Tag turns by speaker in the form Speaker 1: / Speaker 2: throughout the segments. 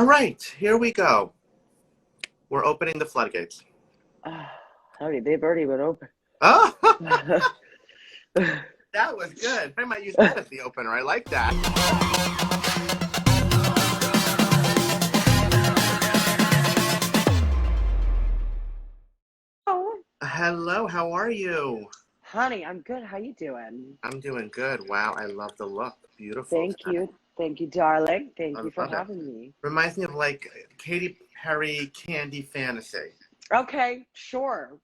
Speaker 1: All right, here we go. We're opening the floodgates.
Speaker 2: Honey, they've already been open.
Speaker 1: Oh, that was good. I might use that as the opener. I like that.
Speaker 2: Oh,
Speaker 1: Hello, how are you?
Speaker 2: honey, I'm good. How you doing?
Speaker 1: I'm doing good. Wow, I love the look. Beautiful.
Speaker 2: Thank you. Thank you, darling. Thank
Speaker 1: I
Speaker 2: you for
Speaker 1: love it.
Speaker 2: having me.
Speaker 1: Reminds me of like Katy Perry Candy Fantasy.
Speaker 2: Okay, sure.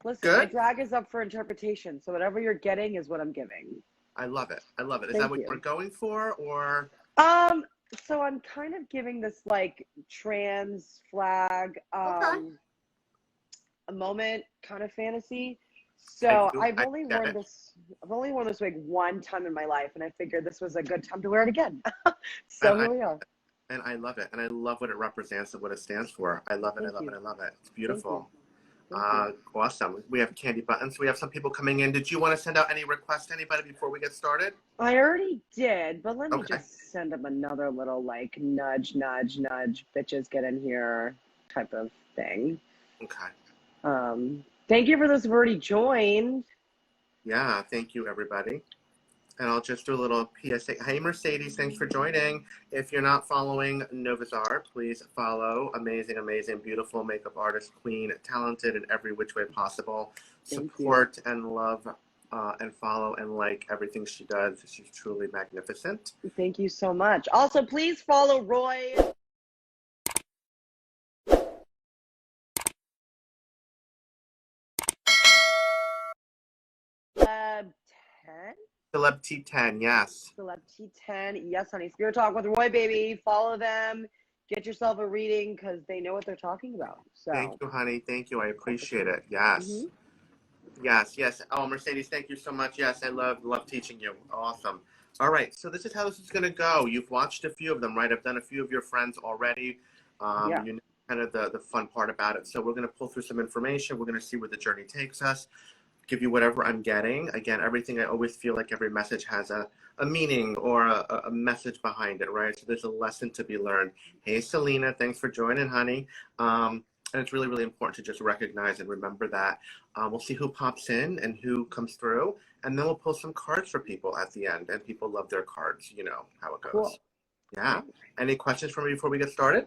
Speaker 2: Listen, my
Speaker 1: Good?
Speaker 2: drag is up for interpretation, so whatever you're getting is what I'm giving.
Speaker 1: I love it. I love it. Is that
Speaker 2: Thank
Speaker 1: what you're
Speaker 2: you.
Speaker 1: going for or?
Speaker 2: Um, so I'm kind of giving this like trans flag
Speaker 1: Okay.
Speaker 2: a moment kind of fantasy.
Speaker 1: I
Speaker 2: So
Speaker 1: do. I get it.
Speaker 2: I've only worn this wig one time in my life, and I figured this was a good time to wear it again.
Speaker 1: And
Speaker 2: So here we are.
Speaker 1: I love it. And I love what it represents and what it stands for. I love it. I
Speaker 2: Thank
Speaker 1: love it.
Speaker 2: you.
Speaker 1: I love it. It's
Speaker 2: Thank you.
Speaker 1: beautiful.
Speaker 2: Thank you.
Speaker 1: Awesome. We have candy buttons. We have some people coming in. Did you want to send out any requests to anybody before we get started?
Speaker 2: I already did, but let me
Speaker 1: Okay.
Speaker 2: just send them another little like nudge, nudge, nudge, bitches get in here type of thing.
Speaker 1: Okay.
Speaker 2: Thank you for those who've already joined.
Speaker 1: Yeah. Thank you, everybody. And I'll just do a little PSA. Hey, Mercedes, thanks for joining. If you're not following Novaczar, please follow. Amazing, amazing, beautiful makeup artist, queen, talented in every which way possible.
Speaker 2: Thank you.
Speaker 1: Support and love and follow and like everything she does. She's truly magnificent.
Speaker 2: Thank you so much. Also, please follow Roy. Celeb 10?
Speaker 1: Celeb T10, yes.
Speaker 2: Celeb T10. Yes, honey. Spirit Talk with Roy, baby. Follow them. Get yourself a reading because they know what they're talking about.
Speaker 1: Thank
Speaker 2: So,
Speaker 1: you, honey. Thank you. I appreciate it.
Speaker 2: mm-hmm.
Speaker 1: Yes. Yes, yes. Oh, Mercedes, thank you so much. Yes, I love teaching you. Awesome. All right, so this is how this is going to go. You've watched a few of them, right? I've done a few of your friends already.
Speaker 2: Yeah.
Speaker 1: You know kind of the fun part about it. So we're going to pull through some information. We're going to see where the journey takes us, give you whatever I'm getting. Again, everything, I always feel like every message has a meaning or a message behind it, right? So there's a lesson to be learned. Hey, Selena, thanks for joining, honey. And it's really, really important to just recognize and remember that. We'll see who pops in and who comes through, and then we'll pull some cards for people at the end. And people love their cards. You know how it
Speaker 2: Cool.
Speaker 1: goes. Yeah. Any questions for me before we get started?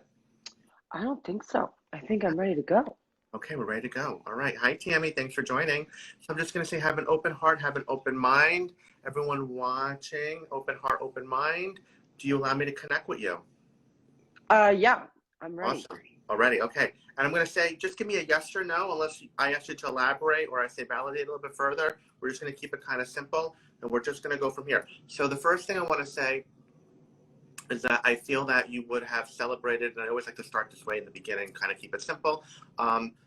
Speaker 2: I don't think so. I think I'm ready to go.
Speaker 1: Okay, we're ready to go. All right. Hi, Tammy. Thanks for joining. So I'm just going to say have an open heart, have an open mind. Everyone watching, open heart, open mind. Do you allow me to connect with you?
Speaker 2: Yeah, I'm ready.
Speaker 1: Awesome. Already. Okay. And I'm going to say, just give me a yes or no, unless I ask you to elaborate or I say validate a little bit further. We're just going to keep it kind of simple, and we're just going to go from here. So the first thing I want to say is that I feel that you would have celebrated, and I always like to start this way in the beginning, kind of keep it simple.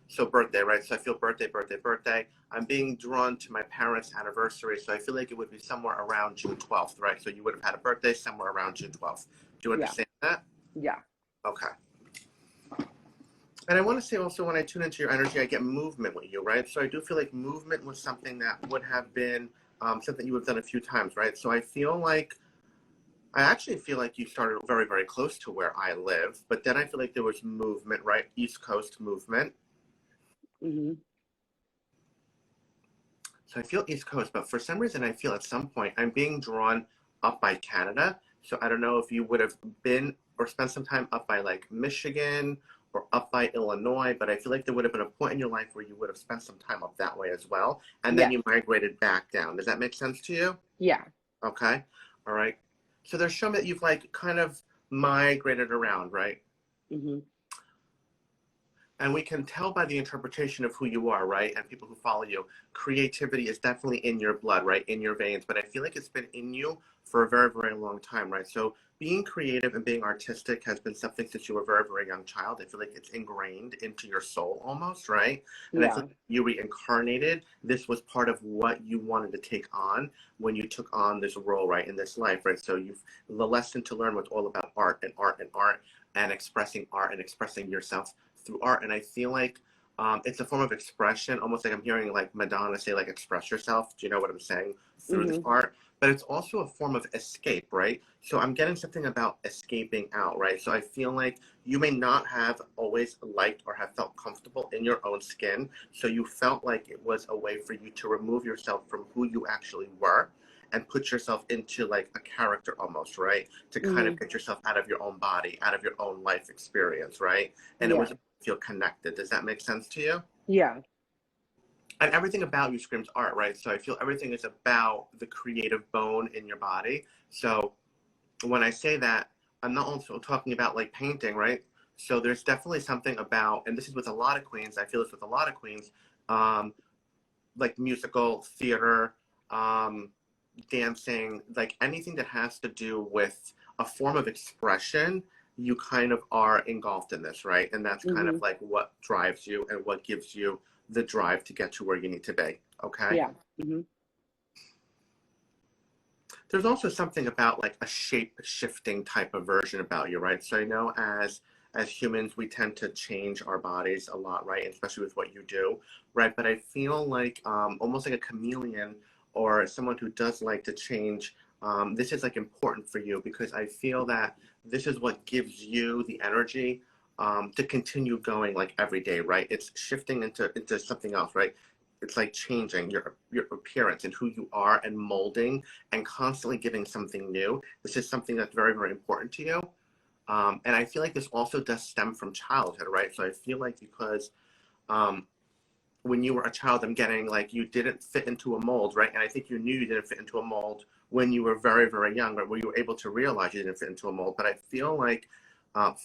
Speaker 1: So birthday, right? So I feel birthday, birthday, birthday. I'm being drawn to my parents' anniversary, so I feel like it would be somewhere around June 12th, right? So you would have had a birthday somewhere around June 12th. Do you understand that?
Speaker 2: Yeah.
Speaker 1: Okay. And I want to say also, when I tune into your energy, I get movement with you, right? So I do feel like movement was something that would have been something you have done a few times, right? So I actually feel like you started very, very close to where I live, but then I feel like there was movement, right? East Coast movement.
Speaker 2: Mm-hmm.
Speaker 1: So I feel East Coast, but for some reason I feel at some point I'm being drawn up by Canada. So I don't know if you would have been or spent some time up by like Michigan or up by Illinois, but I feel like there would have been a point in your life where you would have spent some time up that way as well. And then
Speaker 2: Yeah.
Speaker 1: you migrated back down. Does that make sense to you?
Speaker 2: Yeah.
Speaker 1: Okay. All right. So there's showing that you've like kind of migrated around, right?
Speaker 2: Mm-hmm.
Speaker 1: And we can tell by the interpretation of who you are, right? And people who follow you, creativity is definitely in your blood, right? In your veins. But I feel like it's been in you for a very, very long time, right? So being creative and being artistic has been something since you were a very, very young child. I feel like it's ingrained into your soul almost, right? And I feel
Speaker 2: Yeah.
Speaker 1: like you reincarnated. This was part of what you wanted to take on when you took on this role, right? In this life, right? So the lesson to learn was all about art and art and art and expressing yourself through art. And I feel like It's a form of expression, almost like I'm hearing like Madonna say, like, express yourself. Do you know what I'm saying through this part? But it's also a form of escape, right? So I'm getting something about escaping out, right? So I feel like you may not have always liked or have felt comfortable in your own skin. So you felt like it was a way for you to remove yourself from who you actually were and put yourself into like a character almost, right? To kind of get yourself out of your own body, out of your own life experience, right? And it was feel connected. Does that make sense to you?
Speaker 2: Yeah.
Speaker 1: And everything about you screams art, right? So I feel everything is about the creative bone in your body. So when I say that, I'm not also talking about like painting, right? So there's definitely something about, and this is with a lot of queens, I feel this with a lot of queens, like musical, theater, dancing, like anything that has to do with a form of expression, you kind of are engulfed in this, right? And that's kind of like what drives you and what gives you the drive to get to where you need to be. Okay.
Speaker 2: Yeah.
Speaker 1: There's also something about like a shape shifting type of version about you, right? So I know as humans, we tend to change our bodies a lot, right? Especially with what you do, right? But I feel like almost like a chameleon or someone who does like to change. This is like important for you because I feel that this is what gives you the energy to continue going like every day, right? It's shifting into something else, right? It's like changing your appearance and who you are and molding and constantly giving something new. This is something that's very, very important to you. And I feel like this also does stem from childhood, right? So I feel like because when you were a child, I'm getting like you didn't fit into a mold, right? And I think you knew you didn't fit into a mold when you were very, very young, or when you were able to realize you didn't fit into a mold. But I feel like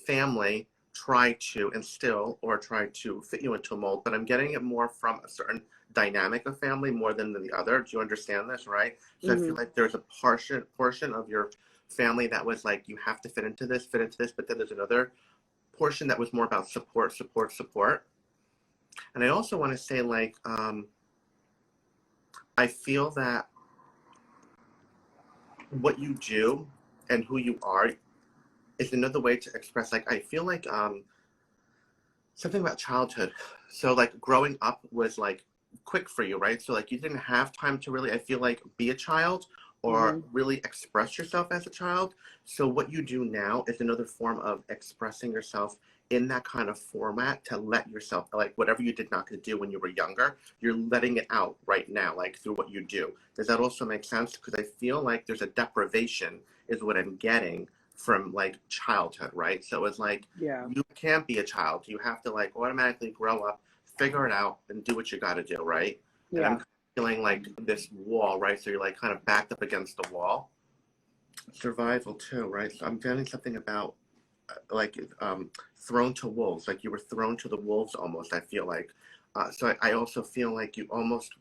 Speaker 1: family try to instill or try to fit you into a mold, but I'm getting it more from a certain dynamic of family more than the other. Do you understand this, right? So I feel like there's a portion of your family that was like, you have to fit into this, but then there's another portion that was more about support. And I also want to say, like, I feel that what you do and who you are is another way to express, like, I feel like something about childhood. So, like, growing up was, like, quick for you, right? So, like, you didn't have time to really, I feel like, be a child or really express yourself as a child. So what you do now is another form of expressing yourself in that kind of format to let yourself, like whatever you did not do when you were younger, you're letting it out right now, like through what you do. Does that also make sense? Because I feel like there's a deprivation is what I'm getting from like childhood, right? So it's like, you can't be a child. You have to like automatically grow up, figure it out, and do what you got to do, right? And I'm feeling like this wall, right? So you're like kind of backed up against the wall. Survival too, right? So I'm feeling something about like thrown to wolves, like you were thrown to the wolves almost, I feel like. So I also feel like I almost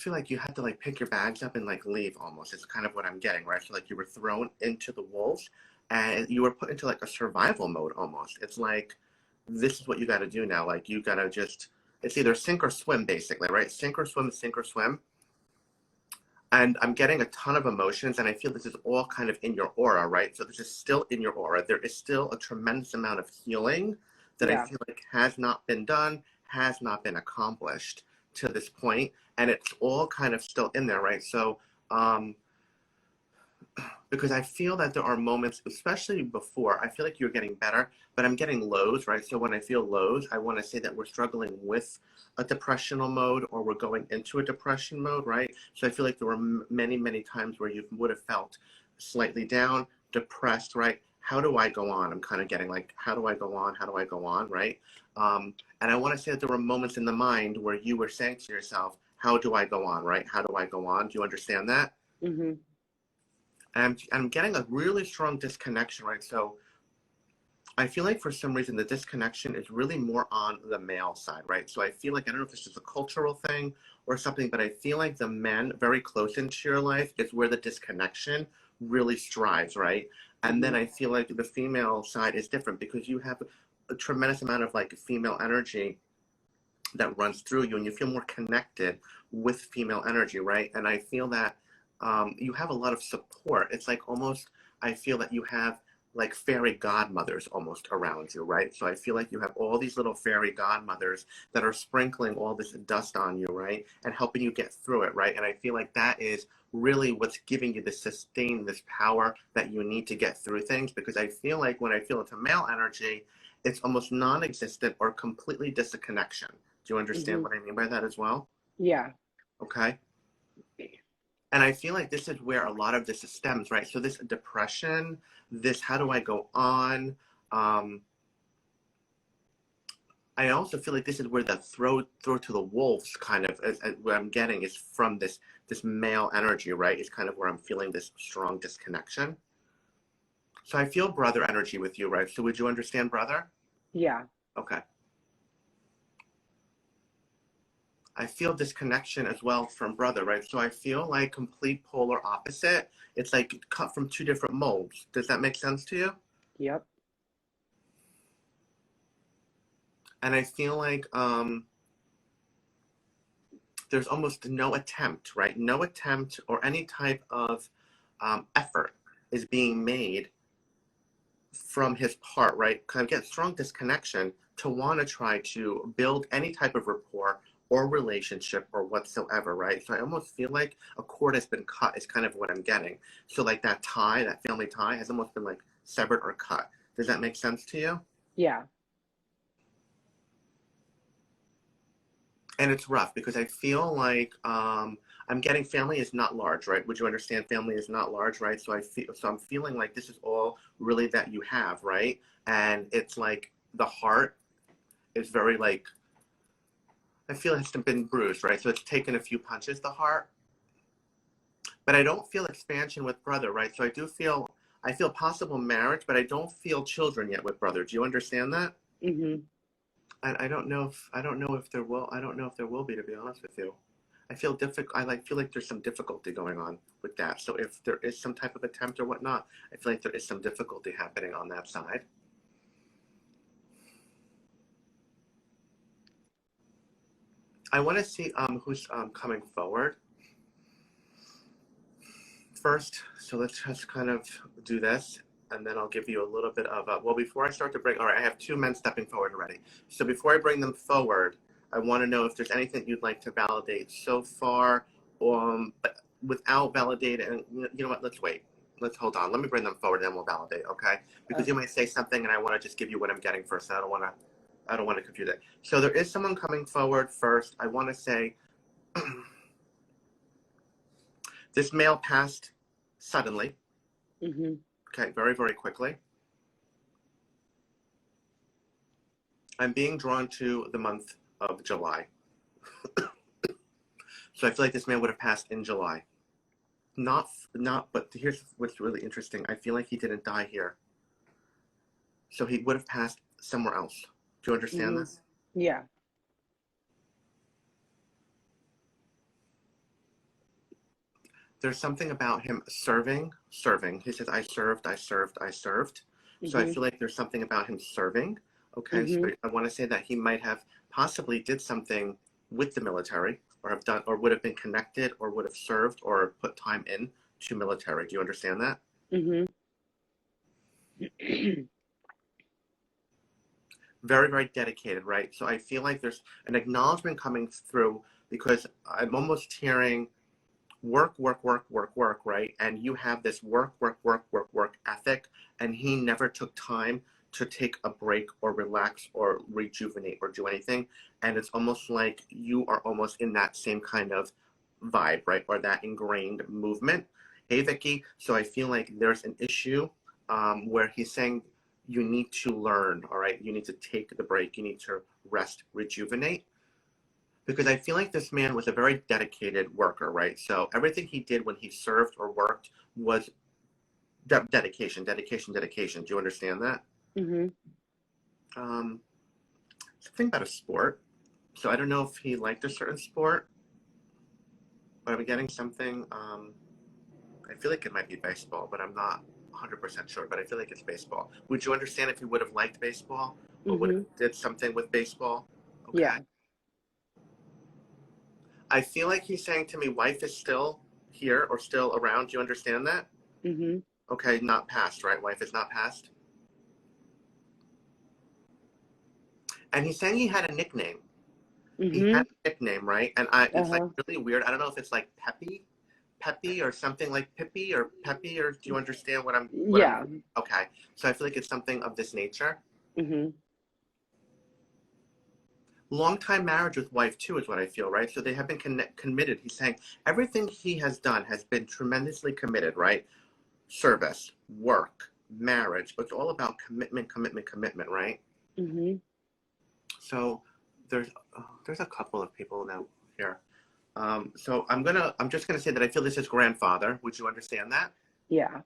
Speaker 1: feel like you had to like pick your bags up and like leave almost. It's kind of what I'm getting, right? So like you were thrown into the wolves and you were put into like a survival mode almost. It's like, this is what you got to do now. Like you got to just, it's either sink or swim basically, right? Sink or swim, sink or swim. And I'm getting a ton of emotions, and I feel this is all kind of in your aura, right? So this is still in your aura. There is still a tremendous amount of healing that I feel like has not been done, has not been accomplished to this point, and it's all kind of still in there, right? So, because I feel that there are moments, especially before, I feel like you're getting better, but I'm getting lows, right? So when I feel lows, I want to say that we're struggling with a depressional mode or we're going into a depression mode, right? So I feel like there were many, many times where you would have felt slightly down, depressed, right? How do I go on? I'm kind of getting like, how do I go on? How do I go on, right? And I want to say that there were moments in the mind where you were saying to yourself, how do I go on, right? How do I go on? Do you understand that? And I'm getting a really strong disconnection, right? So I feel like for some reason the disconnection is really more on the male side, right? So I feel like, I don't know if it's just a cultural thing or something, but I feel like the men very close into your life is where the disconnection really strives, right? And then I feel like the female side is different because you have a tremendous amount of like female energy that runs through you and you feel more connected with female energy, right? And I feel that you have a lot of support. It's like almost, I feel that you have like fairy godmothers almost around you, right? So I feel like you have all these little fairy godmothers that are sprinkling all this dust on you, right? And helping you get through it, right? And I feel like that is really what's giving you the sustain, this power that you need to get through things. Because I feel like when I feel into male energy, it's almost non-existent or completely disconnection. Do you understand what I mean by that as well?
Speaker 2: Yeah.
Speaker 1: Okay. And I feel like this is where a lot of this stems, right? So this depression, this how do I go on? I also feel like this is where the throw to the wolves kind of, what I'm getting is from this male energy, right? Is kind of where I'm feeling this strong disconnection. So I feel brother energy with you, right? So would you understand brother?
Speaker 2: Yeah.
Speaker 1: Okay. I feel disconnection as well from brother, right? So I feel like complete polar opposite. It's like cut from two different molds. Does that make sense to you?
Speaker 2: Yep.
Speaker 1: And I feel like there's almost no attempt, right? No attempt or any type of effort is being made from his part, right? Kind of get strong disconnection to want to try to build any type of rapport or relationship or whatsoever, right? So I almost feel like a cord has been cut is kind of what I'm getting. So like that tie, that family tie has almost been like severed or cut. Does that make sense to you?
Speaker 2: Yeah.
Speaker 1: And it's rough because I feel like I'm getting family is not large, right? Would you understand family is not large, right? So I'm feeling like this is all really that you have, right? And it's like the heart is very like, I feel it's been bruised, right? So it's taken a few punches, the heart. But I don't feel expansion with brother, right? So I feel possible marriage, but I don't feel children yet with brother. Do you understand that? I don't know if there will be, to be honest with you. I feel feel like there's some difficulty going on with that. So if there is some type of attempt or whatnot, I feel like there is some difficulty happening on that side. I want to see who's coming forward first. So let's just kind of do this, and then I'll give you a little bit of well, before I start to bring, all right, I have two men stepping forward already. So before I bring them forward, I want to know if there's anything you'd like to validate so far, but without validating. You know what? Let's wait. Let's hold on. Let me bring them forward, and then we'll validate. Okay? Because you might say something, and I want to just give you what I'm getting first. And I don't want to confuse it. So there is someone coming forward first. I want to say this male passed suddenly. Okay, very, very quickly. I'm being drawn to the month of July. So I feel like this man would have passed in July. But here's what's really interesting. I feel like he didn't die here. So he would have passed somewhere else. Do you understand this?
Speaker 2: Yeah.
Speaker 1: There's something about him serving. He says, I served. So I feel like there's something about him serving. Okay, so I want to say that he might have possibly did something with the military or have done or would have been connected or would have served or put time in to military. Do you understand that? Very, very dedicated, right? So I feel like there's an acknowledgement coming through because I'm almost hearing work, right? And you have this work ethic, and he never took time to take a break or relax or rejuvenate or do anything. And it's almost like you are almost in that same kind of vibe, right? Or that ingrained movement. Hey, Vicky. So I feel like there's an issue where he's saying you need to learn, all right? You need to take the break. You need to rest, rejuvenate. Because I feel like this man was a very dedicated worker, right? So everything he did when he served or worked was dedication. Do you understand that? Something about a sport. So I don't know if he liked a certain sport, but I'm getting something. I feel like it might be baseball, but I'm not 100% sure. But I feel like it's baseball. Would you understand if he would have liked baseball or would have did something with baseball? Okay.
Speaker 2: Yeah.
Speaker 1: I feel like he's saying to me, wife is still here or still around. Do you understand that? Okay, not passed, right? Wife is not passed. And he's saying he had a nickname. He
Speaker 2: Mm-hmm.
Speaker 1: had a nickname, right? And it's like
Speaker 2: Uh-huh.
Speaker 1: really weird. I don't know if it's like Peppy or something like Pippi or Peppy, or do you understand what I'm,
Speaker 2: Yeah.
Speaker 1: okay. So I feel like it's something of this nature.
Speaker 2: Mm-hmm.
Speaker 1: Long time marriage with wife too is what I feel, right? So they have been committed. He's saying everything he has done has been tremendously committed, right? Service, work, marriage. It's all about commitment, commitment, commitment, right?
Speaker 2: Mm-hmm.
Speaker 1: So there's a couple of people now here. So I'm just gonna say that I feel this is grandfather. Would you understand that?
Speaker 2: Yeah.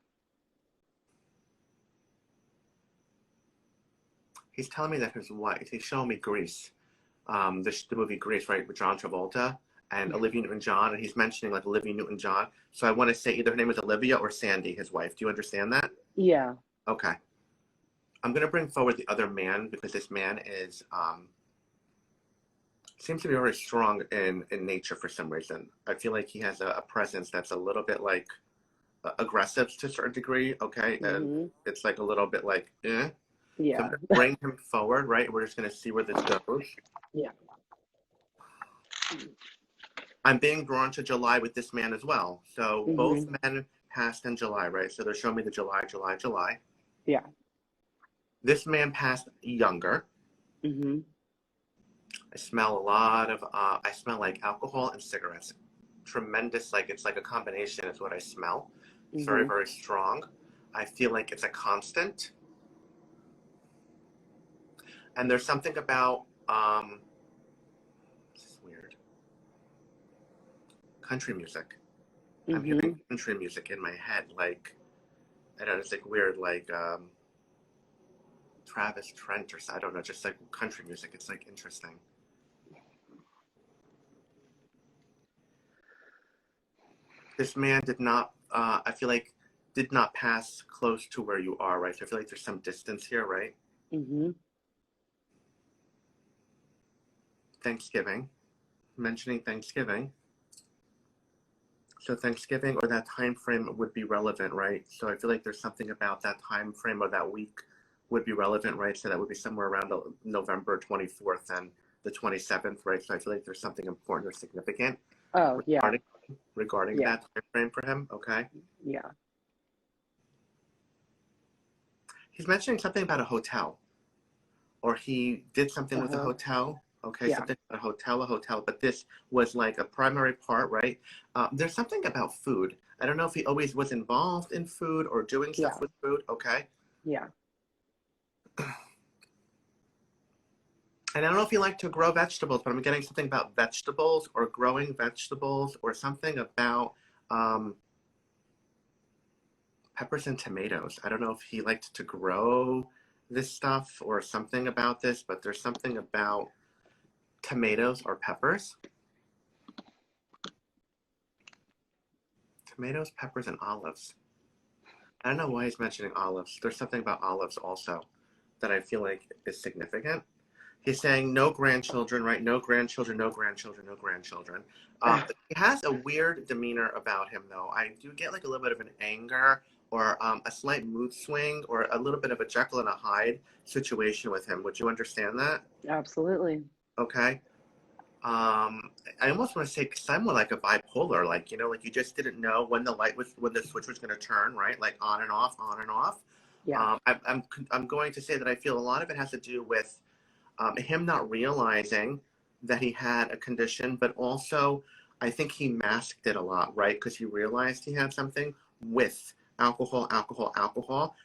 Speaker 1: He's telling me that his wife. He's showing me Grease, the movie Grease, right, with John Travolta and Olivia Newton-John, and he's mentioning like Olivia Newton-John. So I want to say either her name is Olivia or Sandy, his wife. Do you understand that?
Speaker 2: Yeah.
Speaker 1: Okay. I'm gonna bring forward the other man because this man is seems to be very strong in nature for some reason. I feel like he has a presence that's a little bit like aggressive to a certain degree, okay? And
Speaker 2: Mm-hmm.
Speaker 1: it's like a little bit like, eh. So I'm
Speaker 2: Yeah.
Speaker 1: gonna bring him forward, right? We're just gonna see where this goes.
Speaker 2: Yeah.
Speaker 1: I'm being drawn to July with this man as well. So both
Speaker 2: Mm-hmm.
Speaker 1: men passed in July, right? So they're showing me the July, July, July.
Speaker 2: Yeah.
Speaker 1: This man passed younger.
Speaker 2: Mm-hmm.
Speaker 1: I smell I smell like alcohol and cigarettes. Tremendous, like it's like a combination is what I smell. It's very,
Speaker 2: Mm-hmm.
Speaker 1: very strong. I feel like it's a constant. And there's something about, this is weird, country music. I'm
Speaker 2: Mm-hmm.
Speaker 1: hearing country music in my head, like, I don't know, it's like weird, like Travis Trent or I don't know, just like country music. It's like interesting. This man did not, I feel like, did not pass close to where you are, right? So I feel like there's some distance here, right?
Speaker 2: Mm-hmm.
Speaker 1: Thanksgiving, mentioning Thanksgiving. So Thanksgiving or that time frame would be relevant, right? So I feel like there's something about that time frame or that week would be relevant, right? So that would be somewhere around November 24th and the 27th, right? So I feel like there's something important or significant
Speaker 2: Oh, yeah.
Speaker 1: regarding
Speaker 2: Yeah.
Speaker 1: that time frame for him. Okay.
Speaker 2: Yeah.
Speaker 1: He's mentioning something about a hotel, or he did something with a
Speaker 2: Uh-huh.
Speaker 1: hotel. Okay,
Speaker 2: Yeah.
Speaker 1: something about a hotel, but this was like a primary part, right? There's something about food. I don't know if he always was involved in food or doing
Speaker 2: Yeah.
Speaker 1: stuff with food. Okay.
Speaker 2: Yeah.
Speaker 1: And I don't know if you like to grow vegetables, but I'm getting something about vegetables or growing vegetables or something about um, peppers and tomatoes. I don't know if he liked to grow this stuff or something about this, but there's something about tomatoes or peppers. Tomatoes, peppers, and olives. I don't know why he's mentioning olives. There's something about olives also that I feel like is significant. He's saying no grandchildren, right? No grandchildren, no grandchildren, no grandchildren. He has a weird demeanor about him, though. I do get like a little bit of an anger or a slight mood swing or a little bit of a Jekyll and a Hyde situation with him. Would you understand that?
Speaker 2: Absolutely.
Speaker 1: Okay. I almost want to say somewhat like a bipolar, like, like you just didn't know when the switch was going to turn, right? Like on and off, on and off.
Speaker 2: Yeah.
Speaker 1: I'm going to say that I feel a lot of it has to do with him not realizing that he had a condition, but also I think he masked it a lot, right? Because he realized he had something with alcohol,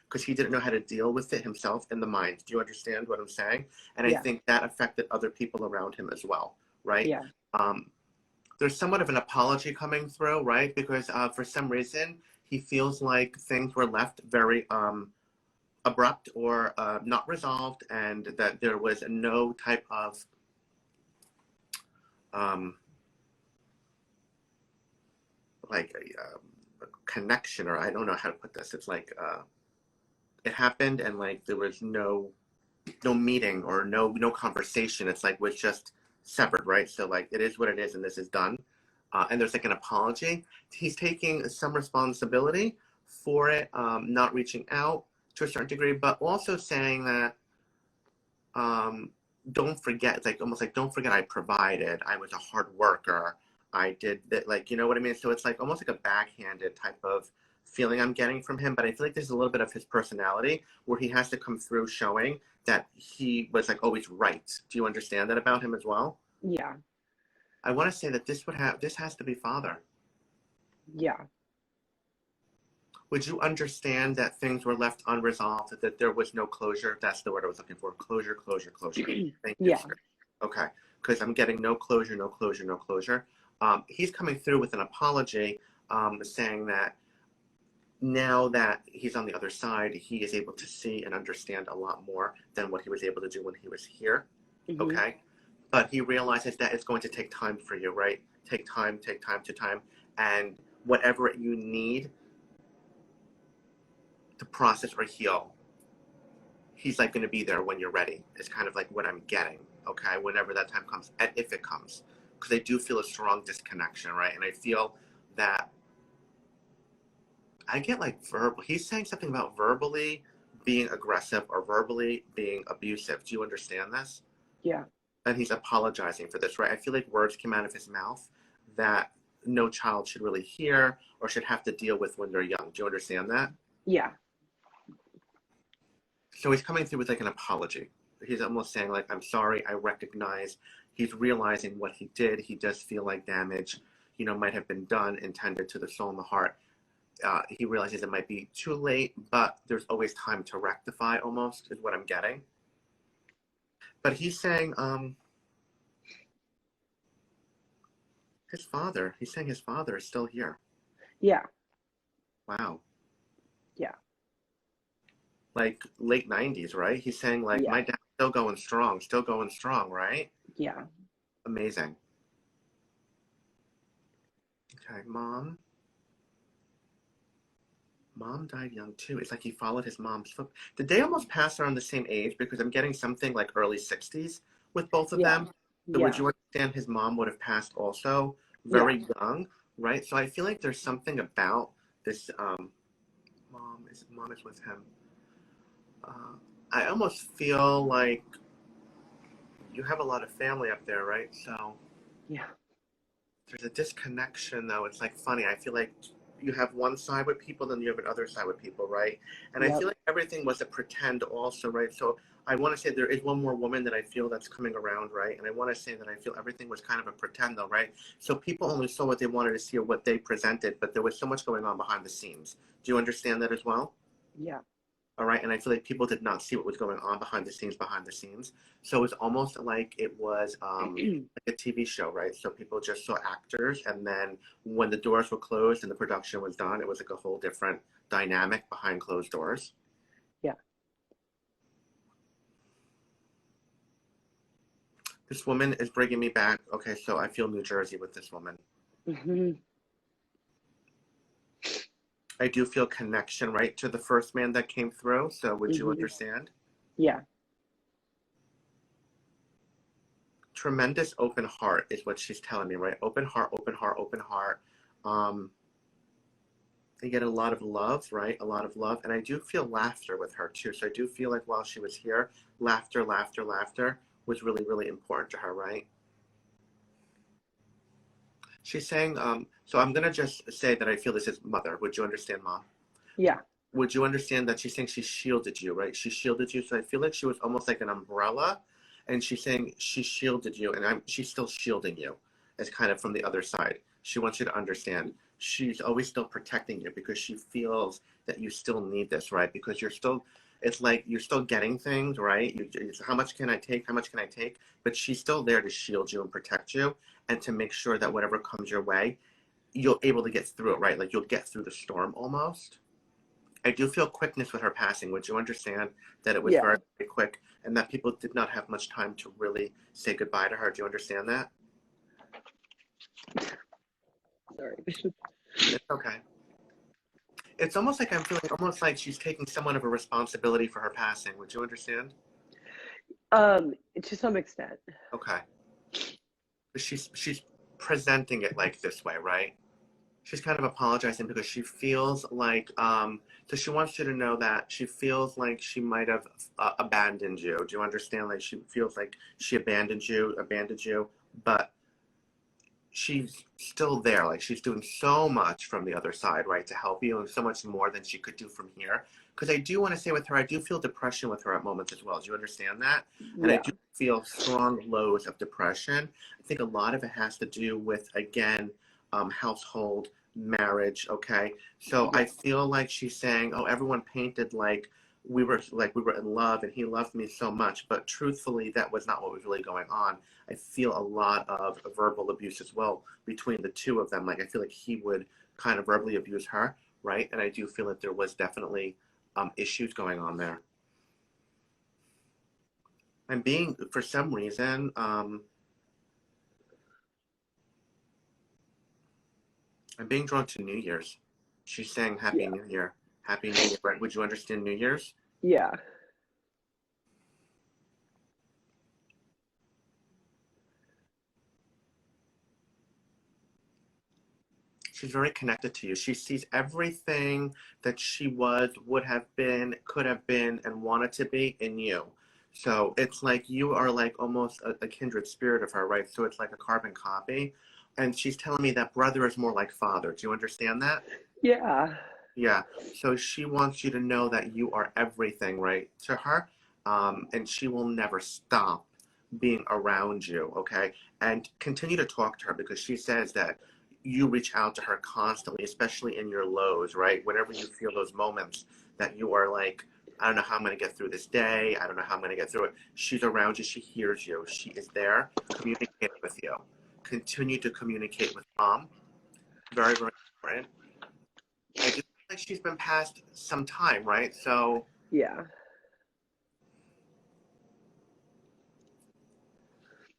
Speaker 1: because he didn't know how to deal with it himself in the mind. Do you understand what I'm saying? And I
Speaker 2: Yeah.
Speaker 1: think that affected other people around him as well, right?
Speaker 2: Yeah.
Speaker 1: Um, there's somewhat of an apology coming through, right? Because for some reason, he feels like things were left very abrupt or not resolved, and that there was no type of um, like a connection, or I don't know how to put this. It's like it happened, and like there was no meeting or no conversation. It's like was just severed, right? So like it is what it is, and this is done. And there's like an apology. He's taking some responsibility for it, not reaching out to a certain degree, but also saying that don't forget, it's like almost like don't forget I provided, I was a hard worker, I did that, like, you know what I mean? So it's like almost like a backhanded type of feeling I'm getting from him, but I feel like there's a little bit of his personality where he has to come through showing that he was like always right. Do you understand that about him as well?
Speaker 2: Yeah.
Speaker 1: I want to say that this has to be father.
Speaker 2: Yeah.
Speaker 1: Would you understand that things were left unresolved, that there was no closure? That's the word I was looking for. Closure, closure, closure. Thank you,
Speaker 2: Yeah.
Speaker 1: sir. Okay, because I'm getting no closure, no closure, no closure. He's coming through with an apology, saying that now that he's on the other side, he is able to see and understand a lot more than what he was able to do when he was here. Okay, but he realizes that it's going to take time for you, right? Take time to time, and whatever you need to process or heal, he's like going to be there when you're ready. It's kind of like what I'm getting, okay, whenever that time comes, and if it comes, because I do feel a strong disconnection, right? And I feel that I get like verbal, he's saying something about verbally being aggressive or verbally being abusive. Do you understand this?
Speaker 2: Yeah.
Speaker 1: And he's apologizing for this, right? I feel like words came out of his mouth that no child should really hear or should have to deal with when they're young. Do you understand that?
Speaker 2: Yeah.
Speaker 1: So he's coming through with like an apology. He's almost saying like, I'm sorry, I recognize. He's realizing what he did. He does feel like damage, you know, might have been done, intended to the soul and the heart. He realizes it might be too late, but there's always time to rectify, almost, is what I'm getting. But he's saying he's saying his father is still here.
Speaker 2: Yeah.
Speaker 1: Wow.
Speaker 2: Yeah.
Speaker 1: Like late 90s, right? He's saying like,
Speaker 2: Yeah.
Speaker 1: my dad's still going strong, right?
Speaker 2: Yeah.
Speaker 1: Amazing. Okay, Mom died young too. It's like he followed his mom's foot. Did they almost pass around the same age? Because I'm getting something like early 60s with both of them. So would you understand his mom would have passed also very young, right? So I feel like there's something about this mom is with him. I almost feel like you have a lot of family up there, right? So
Speaker 2: Yeah.
Speaker 1: there's a disconnection though. It's like funny. I feel like you have one side with people, then you have another side with people, right? And I feel like everything was a pretend also, right? So I want to say there is one more woman that I feel that's coming around, right? And I want to say that I feel everything was kind of a pretend though, right? So people only saw what they wanted to see or what they presented, but there was so much going on behind the scenes. Do you understand that as well?
Speaker 2: Yeah.
Speaker 1: All right. And I feel like people did not see what was going on behind the scenes. So it's almost like it was like a TV show, right? So people just saw actors. And then when the doors were closed and the production was done, it was like a whole different dynamic behind closed doors.
Speaker 2: Yeah.
Speaker 1: This woman is bringing me back. Okay. So I feel New Jersey with this woman. I do feel connection, right, to the first man that came through. So would you understand?
Speaker 2: Yeah.
Speaker 1: Tremendous open heart is what she's telling me, right? Open heart, open heart, open heart. I get a lot of love, right? A lot of love. And I do feel laughter with her too. So I do feel like while she was here, laughter was really, really important to her, right? She's saying, so I'm going to just say that I feel this is mother. Would you understand, Mom?
Speaker 2: Yeah.
Speaker 1: Would you understand that she's saying she shielded you, right? She shielded you. So I feel like she was almost like an umbrella. And she's saying she shielded you, and she's still shielding you as kind of from the other side. She wants you to understand she's always still protecting you because she feels that you still need this, right? Because it's like you're still getting things, right? How much can I take? How much can I take? But she's still there to shield you and protect you and to make sure that whatever comes your way, you're able to get through it, right? Like you'll get through the storm almost. I do feel quickness with her passing. Would you understand that it was very, very quick and that people did not have much time to really say goodbye to her? Do you understand that?
Speaker 2: Sorry.
Speaker 1: It's okay. It's almost like I'm feeling almost like she's taking somewhat of a responsibility for her passing. Would you understand?
Speaker 2: To some extent.
Speaker 1: Okay. She's presenting it like this way, right? She's kind of apologizing because she feels like, so she wants you to know that she feels like she might have abandoned you. Do you understand? Like she feels like she abandoned you, but she's still there. Like she's doing so much from the other side, right, to help you, and so much more than she could do from here. Because I do want to say with her, I do feel depression with her at moments as well. Do you understand that? And I
Speaker 2: Yeah.
Speaker 1: do feel strong lows of depression. I think a lot of it has to do with, again, household, marriage. Okay, so
Speaker 2: Yeah.
Speaker 1: I feel like she's saying, "Oh, everyone painted like we were in love, and he loved me so much." But truthfully, that was not what was really going on. I feel a lot of verbal abuse as well between the two of them. Like I feel like he would kind of verbally abuse her, right? And I do feel that there was definitely issues going on there. I'm being, for some reason, I'm being drawn to New Year's. She's saying Happy
Speaker 2: Yeah.
Speaker 1: New Year. Happy New Year. Right? Would you understand New Year's?
Speaker 2: Yeah.
Speaker 1: She's very connected to you. She sees everything that she was, would have been, could have been, and wanted to be in you. So it's like you are like almost a kindred spirit of her, right? So it's like a carbon copy. And she's telling me that brother is more like father. Do you understand that?
Speaker 2: Yeah.
Speaker 1: Yeah. So she wants you to know that you are everything, right, to her. And she will never stop being around you, okay? And continue to talk to her because she says that you reach out to her constantly, especially in your lows, right? Whenever you feel those moments that you are like, I don't know how I'm going to get through this day. I don't know how I'm going to get through it. She's around you. She hears you. She is there communicating with you. Continue to communicate with mom. Very, very important. I do feel like she's been past some time, right? So
Speaker 2: Yeah.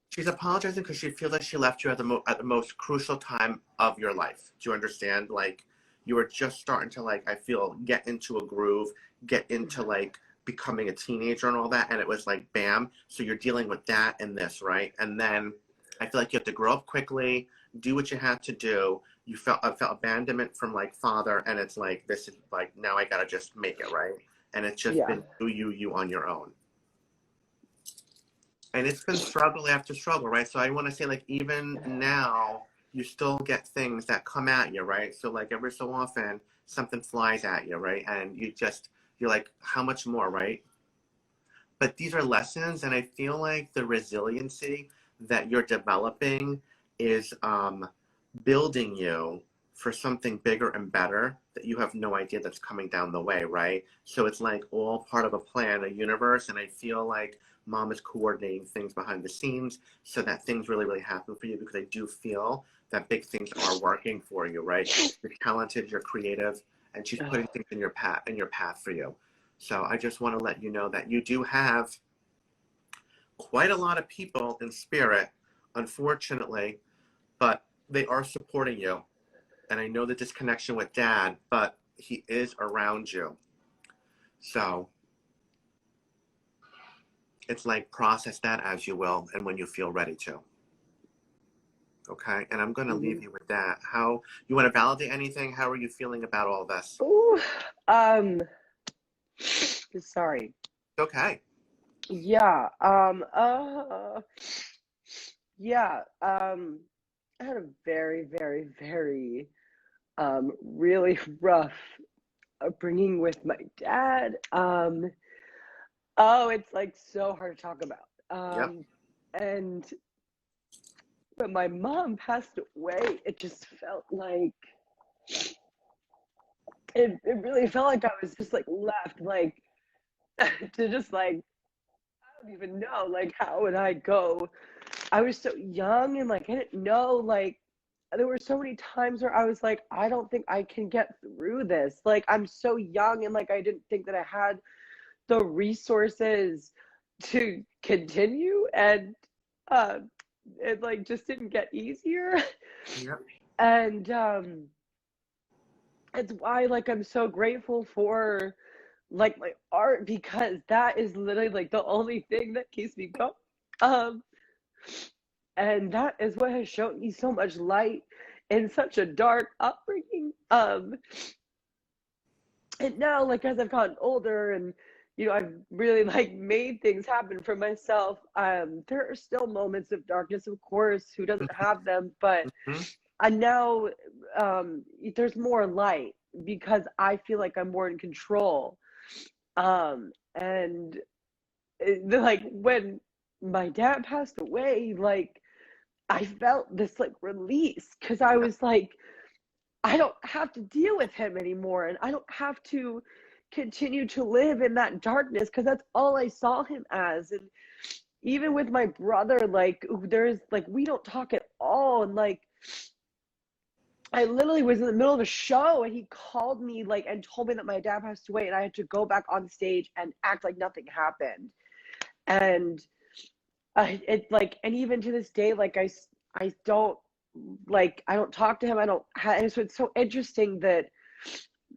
Speaker 1: she's apologizing because she feels like she left you at at the most crucial time of your life. Do you understand? Like you were just starting to like I feel get into a groove, get into like becoming a teenager and all that, and it was like bam. So you're dealing with that and this, right? And then I feel like you have to grow up quickly, do what you had to do. You felt abandonment from like father, and it's like this is like now I gotta just make it right, and it's just
Speaker 2: Yeah.
Speaker 1: been you on your own. And it's been struggle after struggle, right? So I want to say, like, even now, you still get things that come at you, right? So, like, every so often, something flies at you, right? And you're like, how much more, right? But these are lessons, and I feel like the resiliency that you're developing is building you for something bigger and better that you have no idea that's coming down the way, right? So it's like all part of a plan, a universe, and I feel like mom is coordinating things behind the scenes so that things really, really happen for you because I do feel that big things are working for you, right? You're talented, you're creative, and she's putting things in your path for you. So I just want to let you know that you do have quite a lot of people in spirit, unfortunately, but they are supporting you. And I know the disconnection with dad, but he is around you. So it's like process that as you will and when you feel ready to. Okay. And I'm going to
Speaker 2: Mhm.
Speaker 1: leave you with that. How you want to validate anything? How are you feeling about all this?
Speaker 2: Ooh. Um. Sorry.
Speaker 1: Okay.
Speaker 2: Yeah. Yeah. I had a very, very, very, really rough upbringing with my dad. Oh, it's like so hard to talk about.
Speaker 1: Yep.
Speaker 2: And when my mom passed away, it just felt like it really felt like I was just like left like to just like I don't even know like how would I go. I was so young and like I didn't know like there were so many times where I was like, I don't think I can get through this. Like I'm so young and like I didn't think that I had the resources to continue and uh it like just didn't get easier.
Speaker 1: Yep.
Speaker 2: And it's why like I'm so grateful for like my art because that is literally like the only thing that keeps me going. Um and that is what has shown me so much light in such a dark upbringing. And now, like, as I've gotten older and, I've really like made things happen for myself, there are still moments of darkness, of course, who doesn't have them, but
Speaker 1: Hmm.
Speaker 2: I now, there's more light because I feel like I'm more in control. And like when my dad passed away, like I felt this like release because I
Speaker 1: Yeah.
Speaker 2: was like, I don't have to deal with him anymore, and I don't have to continue to live in that darkness because that's all I saw him as. And even with my brother, like there's like we don't talk at all, and like I literally was in the middle of a show and he called me like and told me that my dad passed away and I had to go back on stage and act like nothing happened. And it like, and even to this day, like I don't like, I don't talk to him. I don't have, and so it's so interesting that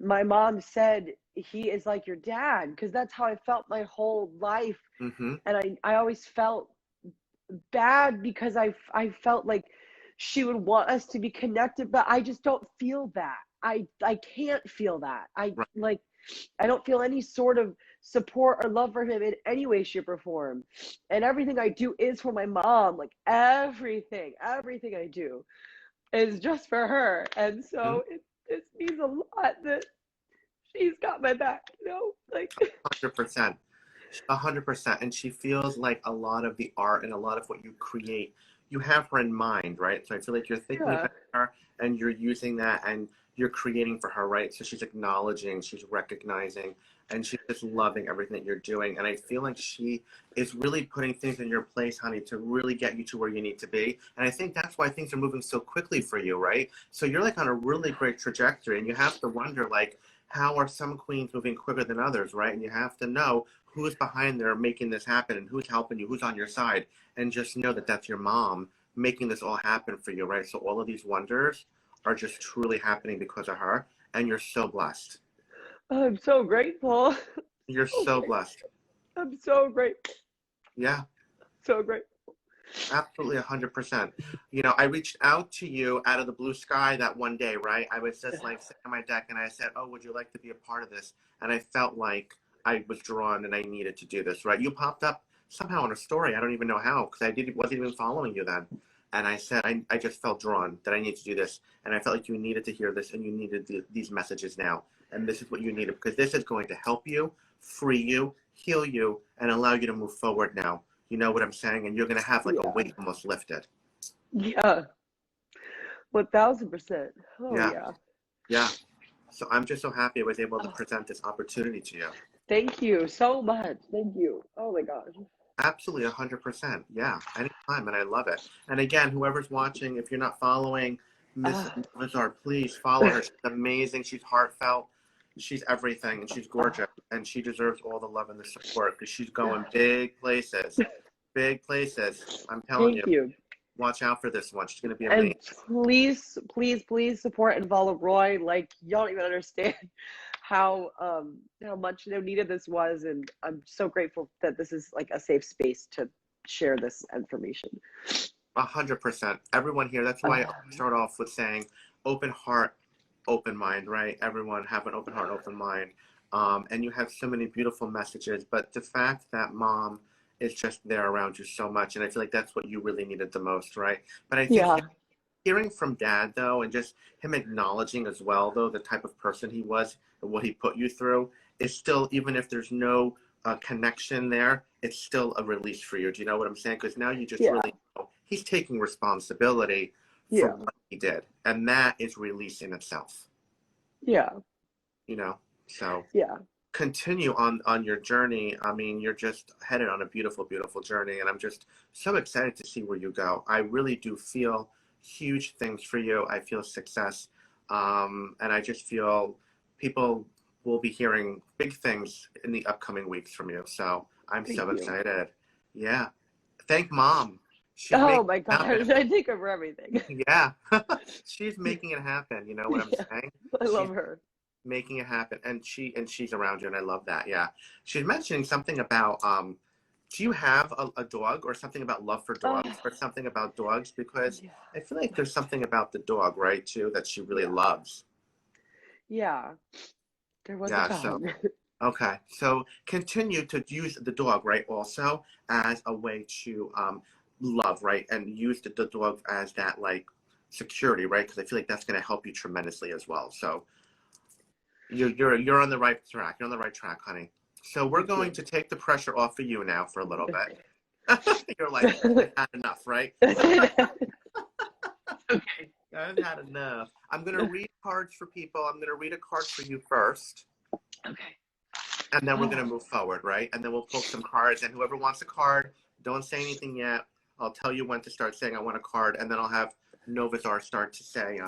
Speaker 2: my mom said he is like your dad because that's how I felt my whole life.
Speaker 1: Hmm.
Speaker 2: And I always felt bad because I felt like she would want us to be connected, but I just don't feel that. I can't feel that. I
Speaker 1: Right.
Speaker 2: like I don't feel any sort of support or love for him in any way, shape, or form. And everything I do is for my mom. Like everything I do is just for her. And
Speaker 1: Mhm.
Speaker 2: so it means a lot that she's got my back, like
Speaker 1: 100%. 100%. And she feels like a lot of the art and a lot of what you create, you have her in mind, right? So I feel like you're thinking
Speaker 2: yeah,
Speaker 1: about her and you're using that and you're creating for her, right? So she's acknowledging, she's recognizing, and she's just loving everything that you're doing. And I feel like she is really putting things in your place, honey, to really get you to where you need to be. And I think that's why things are moving so quickly for you, right? So you're like on a really great trajectory and you have to wonder, like, how are some queens moving quicker than others, right? And you have to know who's behind there making this happen and who's helping you, who's on your side, and just know that that's your mom making this all happen for you, right? So all of these wonders are just truly happening because of her, and you're so blessed.
Speaker 2: I'm so grateful.
Speaker 1: You're
Speaker 2: So
Speaker 1: so
Speaker 2: grateful.
Speaker 1: blessed.
Speaker 2: I'm so grateful.
Speaker 1: Yeah,
Speaker 2: So grateful.
Speaker 1: absolutely 100%. You know, I reached out to you out of the blue sky that one day, right? I was just like sitting on my deck and I said, "Oh, would you like to be a part of this?" And I felt like I was drawn and I needed to do this, right? You popped up somehow in a story. I don't even know how because wasn't even following you then. And I said, I just felt drawn that I need to do this. And I felt like you needed to hear this and you needed these messages now. And this is what you needed because this is going to help you, free you, heal you, and allow you to move forward now. You know what I'm saying? And you're going to have like a
Speaker 2: Yeah.
Speaker 1: weight almost lifted.
Speaker 2: Yeah. 1000%. Oh
Speaker 1: Yeah.
Speaker 2: yeah.
Speaker 1: Yeah. So I'm just so happy I was able to
Speaker 2: Oh,
Speaker 1: present this opportunity to you.
Speaker 2: thank you so much. Thank you. Oh my gosh.
Speaker 1: Absolutely, 100%. Yeah, anytime, and I love it. And again, whoever's watching, if you're not following Miss
Speaker 2: Ah,
Speaker 1: Novaczar, please follow her. She's amazing. She's heartfelt. She's everything, and she's
Speaker 2: ah,
Speaker 1: gorgeous, and she deserves all the love and the support because she's going big places. Big places. I'm telling you,
Speaker 2: thank you.
Speaker 1: watch out for this one. She's going to be
Speaker 2: And
Speaker 1: amazing.
Speaker 2: please, please, please support and follow Roy. Like you don't even understand how much needed this was, and I'm so grateful that this is like a safe space to share this information.
Speaker 1: 100%. Everyone here. That's why I start off with saying open heart, open mind, right? Everyone have an open heart, open mind. And you have so many beautiful messages, but the fact that mom is just there around you so much, and I feel like that's what you really needed the most, right? But I think
Speaker 2: Yeah,
Speaker 1: hearing from dad, though, and just him acknowledging as well, though, the type of person he was and what he put you through is still, even if there's no connection there, it's still a release for you. Do you know what I'm saying? Because now you just
Speaker 2: yeah,
Speaker 1: really know he's taking responsibility for
Speaker 2: yeah,
Speaker 1: what he did. And that is release in itself,
Speaker 2: yeah,
Speaker 1: you know? So
Speaker 2: yeah.
Speaker 1: continue on your journey. I mean, you're just headed on a beautiful, beautiful journey. And I'm just so excited to see where you go. I really do feel huge things for you. I feel success. And I just feel people will be hearing big things in the upcoming weeks from you. So I'm
Speaker 2: Thank
Speaker 1: so
Speaker 2: you.
Speaker 1: excited. Yeah. Thank mom. She's
Speaker 2: Oh
Speaker 1: making
Speaker 2: my
Speaker 1: it happen.
Speaker 2: gosh, I think of everything.
Speaker 1: Yeah. She's making it happen. You know what I'm
Speaker 2: Yeah,
Speaker 1: saying?
Speaker 2: I
Speaker 1: She's
Speaker 2: love her.
Speaker 1: making it happen, and she's around you, and I love that. Yeah. She's mentioning something about do you have a dog or something about love for dogs
Speaker 2: Oh,
Speaker 1: or something about dogs? Because
Speaker 2: yeah.
Speaker 1: I feel like there's something about the dog, right, too, that she really
Speaker 2: Yeah.
Speaker 1: loves.
Speaker 2: Yeah. There was a
Speaker 1: Yeah, so,
Speaker 2: dog.
Speaker 1: okay. So continue to use the dog, right, also as a way to love, right, and use the dog as that, like, security, right, because I feel like that's going to help you tremendously as well. So you're on the right track. You're on the right track, honey. So we're
Speaker 2: Thank
Speaker 1: going
Speaker 2: you.
Speaker 1: to take the pressure off of you now for a little bit. You're like, I've had enough, right?
Speaker 2: Okay.
Speaker 1: I've had enough. I'm going to read cards for people. I'm going to read a card for you first,
Speaker 2: Okay.
Speaker 1: and then we're going to
Speaker 2: Oh,
Speaker 1: move forward, right? And then we'll pull some cards, and whoever wants a card, don't say anything yet. I'll tell you when to start saying I want a card, and then I'll have Novaczar start to say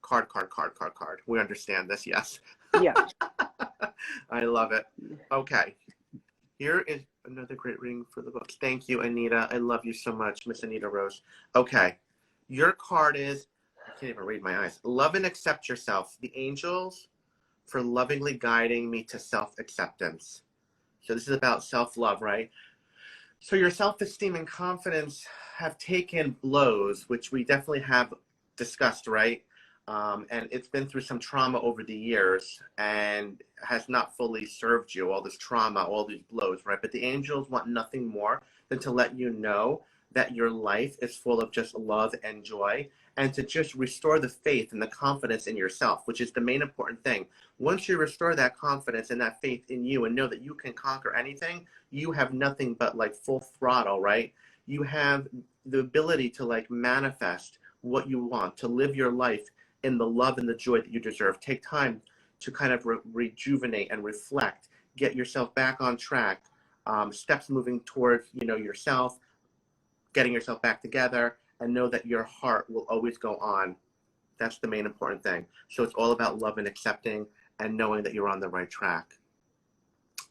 Speaker 1: card, card, card, card, card. We understand this, yes.
Speaker 2: yeah.
Speaker 1: I love it. Okay. Here is another great reading for the books. Thank you, Anita. I love you so much, Miss Anita Rose. Okay. Your card is, I can't even read my eyes. Love and accept yourself. The angels for lovingly guiding me to self-acceptance. So this is about self-love, right? So your self-esteem and confidence have taken blows, which we definitely have discussed, right? And it's been through some trauma over the years and has not fully served you, all this trauma, all these blows, right? But the angels want nothing more than to let you know that your life is full of just love and joy, and to just restore the faith and the confidence in yourself, which is the main important thing. Once you restore that confidence and that faith in you and know that you can conquer anything, you have nothing but like full throttle, right? You have the ability to like manifest what you want, to live your life in the love and the joy that you deserve. Take time to kind of rejuvenate and reflect, get yourself back on track, steps moving towards, yourself, getting yourself back together, and know that your heart will always go on. That's the main important thing. So it's all about love and accepting and knowing that you're on the right track.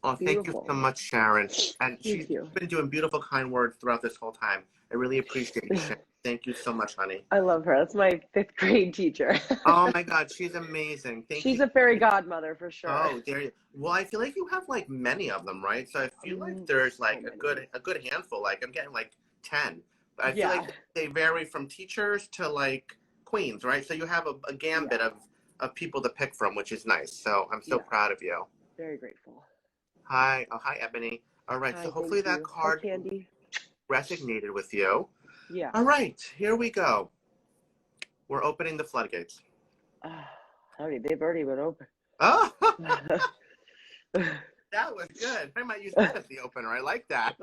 Speaker 1: Oh, thank you so
Speaker 2: Beautiful.
Speaker 1: much, Sharon. And she's
Speaker 2: Thank you.
Speaker 1: been doing beautiful, kind words throughout this whole time. I really appreciate you, Sharon. Thank you so much, honey.
Speaker 2: I love her. That's my fifth grade teacher.
Speaker 1: Oh my God, she's amazing. Thank you.
Speaker 2: She's a fairy godmother for sure.
Speaker 1: Oh, there you. Well, I feel like you have like many of them, right? So I feel like there's
Speaker 2: So
Speaker 1: like a
Speaker 2: many.
Speaker 1: good handful. Like I'm getting like 10. But I feel
Speaker 2: Yeah.
Speaker 1: like they vary from teachers to like queens, right? So you have a gambit
Speaker 2: Yeah.
Speaker 1: of people to pick from, which is nice. So I'm so
Speaker 2: Yeah.
Speaker 1: proud of you.
Speaker 2: Very grateful.
Speaker 1: Hi. Oh, hi, Ebony. All right. So
Speaker 2: Hi,
Speaker 1: hopefully
Speaker 2: thank
Speaker 1: that
Speaker 2: you. Hi,
Speaker 1: card
Speaker 2: Candy.
Speaker 1: resonated with you.
Speaker 2: Yeah.
Speaker 1: All right. Here we go. We're opening the floodgates.
Speaker 2: Honey, they've already been open.
Speaker 1: Oh, that was good. I might use that as the opener. I like that.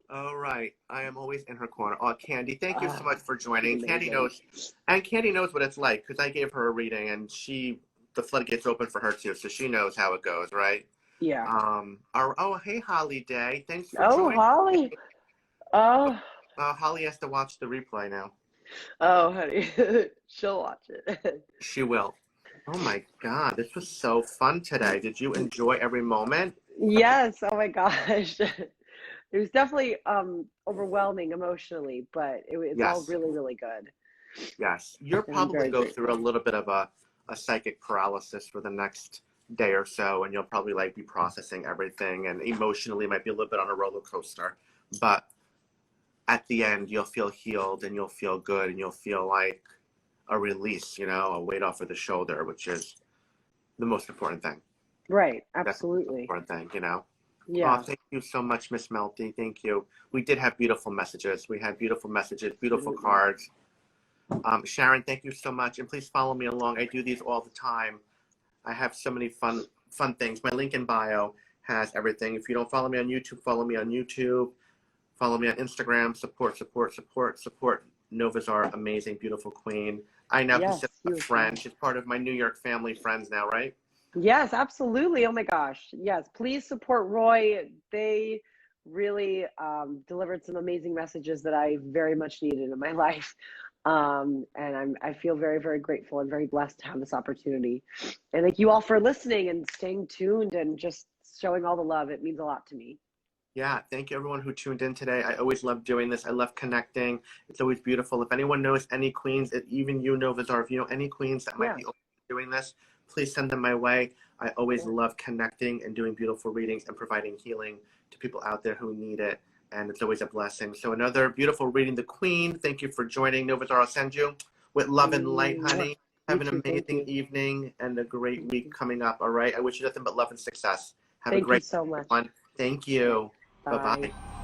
Speaker 1: All right. I am always in her corner. Oh, Candy, thank you so much for joining. Candy knows, and Candy knows what it's like because I gave her a reading and the floodgates open for her too, so she knows how it goes, right?
Speaker 2: Yeah.
Speaker 1: Hey, Holly Day. Thanks for
Speaker 2: Oh,
Speaker 1: joining.
Speaker 2: Holly. Oh.
Speaker 1: Holly has to watch the replay now.
Speaker 2: Oh, honey. She'll watch it.
Speaker 1: She will. Oh my God, this was so fun today. Did you enjoy every moment?
Speaker 2: Yes. Oh my gosh. It was definitely overwhelming emotionally, but it's all
Speaker 1: Yes.
Speaker 2: really, really good.
Speaker 1: Yes. You'll
Speaker 2: And I'm
Speaker 1: probably
Speaker 2: very
Speaker 1: go through a
Speaker 2: grateful.
Speaker 1: little bit of a psychic paralysis for the next day or so, and you'll probably like be processing everything, and emotionally might be a little bit on a roller coaster. But at the end, you'll feel healed and you'll feel good and you'll feel like a release, a weight off of the shoulder, which is the most important thing.
Speaker 2: Right.
Speaker 1: That's the most
Speaker 2: Absolutely.
Speaker 1: important thing, Oh,
Speaker 2: Yeah.
Speaker 1: thank you so much, Miss Melty. Thank you. We did have beautiful messages. We had beautiful messages, beautiful
Speaker 2: Absolutely.
Speaker 1: cards. Sharon, thank you so much. And please follow me along. I do these all the time. I have so many fun things. My link in bio has everything. If you don't follow me on YouTube, follow me on YouTube. Follow me on Instagram. Support, support, support, support Novaczar, amazing, beautiful queen. I now
Speaker 2: Yes.
Speaker 1: consider
Speaker 2: You
Speaker 1: a
Speaker 2: as
Speaker 1: friend.
Speaker 2: well.
Speaker 1: She's part of my New York family friends now, right?
Speaker 2: Yes, absolutely. Oh my gosh. Yes. Please support Roy. They really delivered some amazing messages that I very much needed in my life. And I feel very, very grateful and very blessed to have this opportunity. And thank you all for listening and staying tuned and just showing all the love. It means a lot to me.
Speaker 1: Yeah, thank you everyone who tuned in today. I always love doing this. I love connecting. It's always beautiful. If anyone knows any queens, even you, Novaczar, if you know any queens that might
Speaker 2: Yeah.
Speaker 1: be open to doing this, please send them my way. I always love connecting and doing beautiful readings and providing healing to people out there who need it. And it's always a blessing. So another beautiful reading, The Queen. Thank you for joining. Novaczar, I'll send you with love and light, honey. Have an amazing evening and a great week coming up, all right? I wish you nothing but love and success. Have a great
Speaker 2: so much.
Speaker 1: one. Thank you.
Speaker 2: Bye.
Speaker 1: Bye-bye.